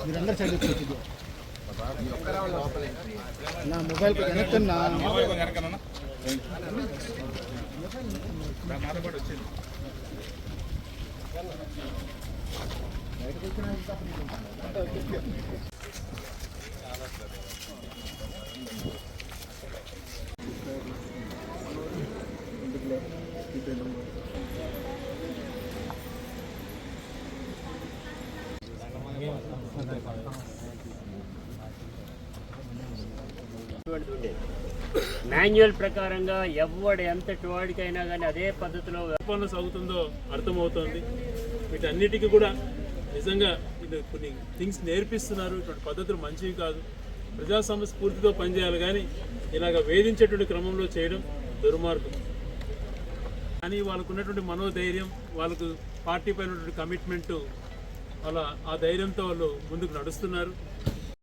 మీరందరూ చదివించు నా మొబైల్కి కనెక్ట్ నా మాన్యువల్ ప్రకారంగా ఎవడు ఎంతటి వాడికైనా కానీ అదే పద్ధతిలో వ్యాపారం సాగుతుందో అర్థమవుతోంది. వీటన్నిటికీ కూడా నిజంగా కొన్ని థింగ్స్ నేర్పిస్తున్నారు. ఇటువంటి పద్ధతులు మంచివి కాదు. ప్రజాస్వామ్య స్ఫూర్తితో పనిచేయాలి కానీ ఇలాగ వేధించేటువంటి క్రమంలో చేయడం దుర్మార్గం. కానీ వాళ్ళకు ఉన్నటువంటి మనోధైర్యం, వాళ్ళకు పార్టీ పైన కమిట్మెంటు, వాళ్ళ ఆ ధైర్యంతో వాళ్ళు ముందుకు నడుస్తున్నారు.